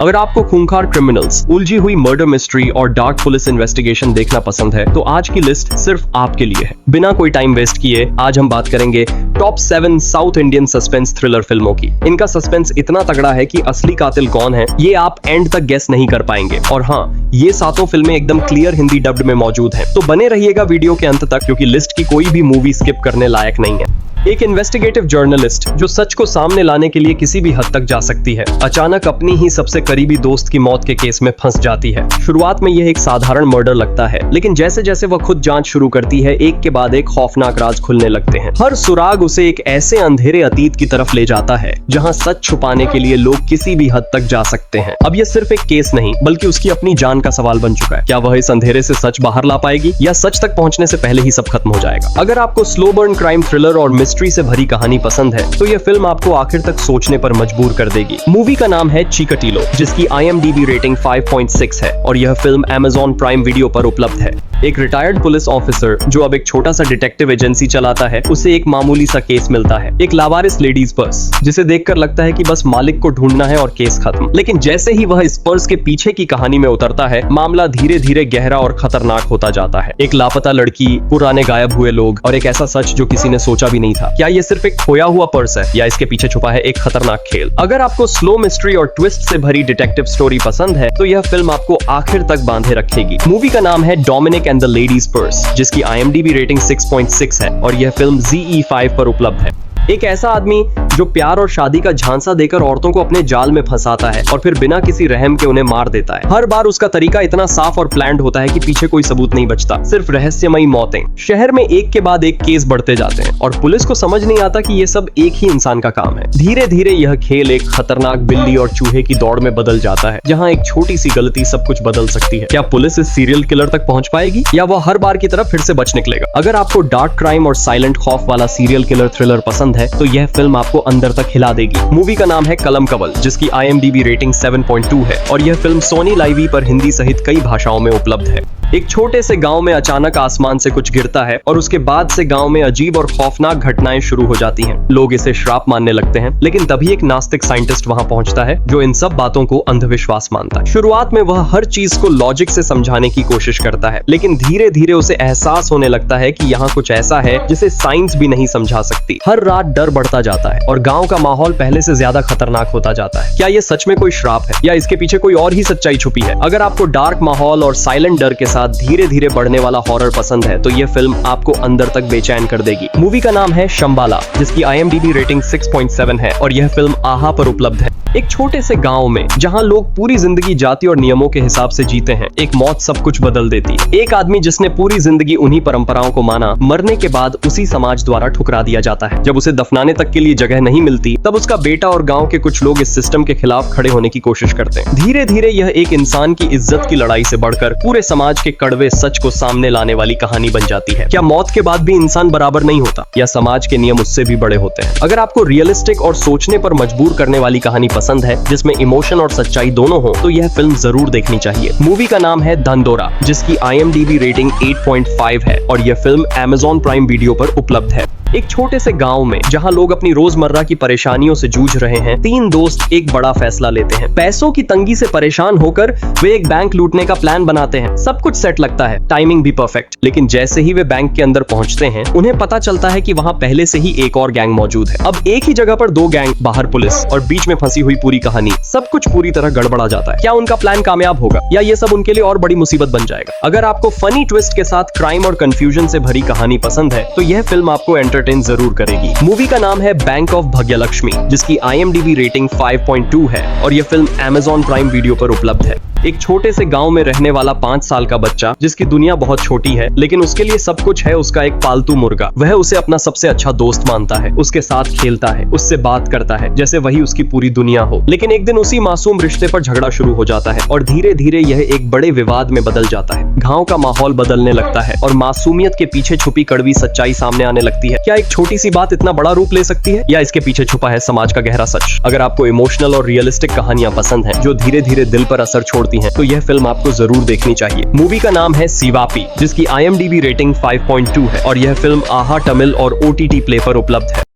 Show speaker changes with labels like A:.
A: अगर आपको खूंखार क्रिमिनल्स, उलझी हुई मर्डर मिस्ट्री और डार्क पुलिस इन्वेस्टिगेशन देखना पसंद है तो आज की लिस्ट सिर्फ आपके लिए है। बिना कोई टाइम वेस्ट किए आज हम बात करेंगे top 7 south Indian suspense thriller फिल्मों की। इनका सस्पेंस इतना तगड़ा है कि असली कातिल कौन है ये आप एंड तक गेस नहीं कर पाएंगे। और हाँ, ये सातों फिल्में एकदम क्लियर हिंदी डब्ड में मौजूद हैं। तो बने रहिएगा वीडियो के अंत तक, क्योंकि लिस्ट की कोई भी मूवी स्किप करने लायक नहीं है। एक इन्वेस्टिगेटिव जर्नलिस्ट जो सच को सामने लाने के लिए किसी भी हद तक जा सकती है, अचानक अपनी ही सबसे करीबी दोस्त की मौत के केस में फंस जाती है। शुरुआत में यह एक साधारण मर्डर लगता है, लेकिन जैसे जैसे वह खुद जांच शुरू करती है, एक के बाद एक खौफनाक राज खुलने लगते हैं। हर सुराग उसे एक ऐसे अंधेरे अतीत की तरफ ले जाता है जहां सच छुपाने के लिए लोग किसी भी हद तक जा सकते हैं। अब यह सिर्फ एक केस नहीं, बल्कि उसकी अपनी जान का सवाल बन चुका है। क्या वह इस अंधेरे से सच बाहर ला पाएगी, या सच तक पहुंचने से पहले ही सब खत्म हो जाएगा? अगर आपको स्लो बर्न क्राइम थ्रिलर और मिस्ट्री से भरी कहानी पसंद है तो यह फिल्म आपको आखिर तक सोचने पर मजबूर कर देगी। मूवी का नाम है चिकाटिलो, जिसकी IMDb रेटिंग 5.6 है और यह फिल्म Amazon प्राइम वीडियो पर उपलब्ध है। एक रिटायर्ड पुलिस ऑफिसर जो अब एक छोटा सा डिटेक्टिव एजेंसी चलाता है, उसे एक मामूली सा केस मिलता है, एक लावारिस लेडीज पर्स, जिसे देखकर लगता है कि बस मालिक को ढूंढना है और केस खत्म। लेकिन जैसे ही वह इस पर्स के पीछे की कहानी में उतरता है, मामला धीरे धीरे गहरा और खतरनाक होता जाता है। एक लापता लड़की, पुराने गायब हुए लोग और एक ऐसा सच जो किसी ने सोचा भी नहीं था। क्या ये सिर्फ एक खोया हुआ पर्स है, या इसके पीछे छुपा है एक खतरनाक खेल? अगर आपको स्लो मिस्ट्री और ट्विस्ट से भरी डिटेक्टिव स्टोरी पसंद है तो यह फिल्म आपको आखिर तक बांधे रखेगी। मूवी का नाम है Dominic and the ladies purse, जिसकी IMDb रेटिंग 6.6 है और यह फिल्म ZE5 पर उपलब्ध है। एक ऐसा आदमी जो प्यार और शादी का झांसा देकर औरतों को अपने जाल में फंसाता है और फिर बिना किसी रहम के उन्हें मार देता है। हर बार उसका तरीका इतना साफ और प्लान्ड होता है कि पीछे कोई सबूत नहीं बचता, सिर्फ रहस्यमयी मौतें। शहर में एक के बाद एक केस बढ़ते जाते हैं और पुलिस को समझ नहीं आता कि ये सब एक ही इंसान का काम है। धीरे धीरे यह खेल एक खतरनाक बिल्ली और चूहे की दौड़ में बदल जाता है, जहाँ एक छोटी सी गलती सब कुछ बदल सकती है। क्या पुलिस इस सीरियल किलर तक पहुंच पाएगी, या वह हर बार की तरह फिर से बच निकलेगा? अगर आपको डार्क क्राइम और साइलेंट खौफ वाला सीरियल किलर थ्रिलर पसंद है तो यह फिल्म आपको अंदर तक हिला देगी। मूवी का नाम है कलम कवल, जिसकी IMDb रेटिंग 7.2 है और यह फिल्म सोनी लाइव पर हिंदी सहित कई भाषाओं में उपलब्ध है। एक छोटे से गांव में अचानक आसमान से कुछ गिरता है और उसके बाद से गांव में अजीब और खौफनाक घटनाएं शुरू हो जाती हैं। लोग इसे श्राप मानने लगते हैं, लेकिन तभी एक नास्तिक साइंटिस्ट वहां पहुंचता है जो इन सब बातों को अंधविश्वास मानता है। शुरुआत में वह हर चीज को लॉजिक से समझाने की कोशिश करता है, लेकिन धीरे धीरे उसे एहसास होने लगता है कि यहाँ कुछ ऐसा है जिसे साइंस भी नहीं समझा सकती। हर रात डर बढ़ता जाता है और गाँव का माहौल पहले से ज्यादा खतरनाक होता जाता है। क्या ये सच में कोई श्राप है, या इसके पीछे कोई और ही सच्चाई छुपी है? अगर आपको डार्क माहौल और साइलेंट डर के धीरे धीरे बढ़ने वाला हॉरर पसंद है तो यह फिल्म आपको अंदर तक बेचैन कर देगी। मूवी का नाम है शंबाला, जिसकी IMDb रेटिंग 6.7 है और यह फिल्म आहा पर उपलब्ध है। एक छोटे से गांव में जहां लोग पूरी जिंदगी जाति और नियमों के हिसाब से जीते हैं, एक मौत सब कुछ बदल देती है। एक आदमी जिसने पूरी जिंदगी उन्हीं परंपराओं को माना, मरने के बाद उसी समाज द्वारा ठुकरा दिया जाता है। जब उसे दफनाने तक के लिए जगह नहीं मिलती, तब उसका बेटा और गांव के कुछ लोग इस सिस्टम के खिलाफ खड़े होने की कोशिश करते हैं। धीरे धीरे यह एक इंसान की इज्जत की लड़ाई से बढ़कर पूरे समाज के कड़वे सच को सामने लाने वाली कहानी बन जाती है। क्या मौत के बाद भी इंसान बराबर नहीं होता, या समाज के नियम उससे भी बड़े होते हैं? अगर आपको रियलिस्टिक और सोचने पर मजबूर करने वाली कहानी पसंद है, जिसमें इमोशन और सच्चाई दोनों हो, तो यह फिल्म जरूर देखनी चाहिए। मूवी का नाम है धनदोरा, जिसकी IMDb रेटिंग 8.5 है और यह फिल्म Amazon प्राइम वीडियो पर उपलब्ध है। एक छोटे से गांव में जहां लोग अपनी रोजमर्रा की परेशानियों से जूझ रहे हैं, 3 दोस्त एक बड़ा फैसला लेते हैं। पैसों की तंगी से परेशान होकर वे एक बैंक लूटने का प्लान बनाते हैं। सब कुछ सेट लगता है, टाइमिंग भी परफेक्ट, लेकिन जैसे ही वे बैंक के अंदर पहुंचते हैं, उन्हें पता चलता है कि वहां पहले से ही एक और गैंग मौजूद है। अब एक ही जगह पर 2 गैंग, बाहर पुलिस और बीच में फंसी हुई पूरी कहानी। सब कुछ पूरी तरह गड़बड़ा जाता है। क्या उनका प्लान कामयाब होगा, या ये सब उनके लिए और बड़ी मुसीबत बन जाएगा? अगर आपको फनी ट्विस्ट के साथ क्राइम और कंफ्यूजन से भरी कहानी पसंद है तो यह फिल्म आपको एंटरटेन जरूर करेगी। मूवी का नाम है बैंक ऑफ भाग्यलक्ष्मी, जिसकी IMDb रेटिंग 5.2 है और यह फिल्म Amazon प्राइम वीडियो पर उपलब्ध है। एक छोटे से गांव में रहने वाला 5 साल का बच्चा, जिसकी दुनिया बहुत छोटी है, लेकिन उसके लिए सब कुछ है उसका एक पालतू मुर्गा। वह उसे अपना सबसे अच्छा दोस्त मानता है, उसके साथ खेलता है, उससे बात करता है जैसे वही उसकी पूरी दुनिया हो। लेकिन एक दिन उसी मासूम रिश्ते पर झगड़ा शुरू हो जाता है और धीरे धीरे यह एक बड़े विवाद में बदल जाता है। गांव का माहौल बदलने लगता है और मासूमियत के पीछे छुपी कड़वी सच्चाई सामने आने लगती है। क्या एक छोटी सी बात इतना बड़ा रूप ले सकती है, या इसके पीछे छुपा है समाज का गहरा सच? अगर आपको इमोशनल और रियलिस्टिक कहानियां पसंद हैं, जो धीरे धीरे दिल पर असर छोड़ती हैं, तो यह फिल्म आपको जरूर देखनी चाहिए। मूवी का नाम है सीवापी, जिसकी IMDb रेटिंग 5.2 है और यह फिल्म आहा, तमिल और OTT प्ले पर उपलब्ध है।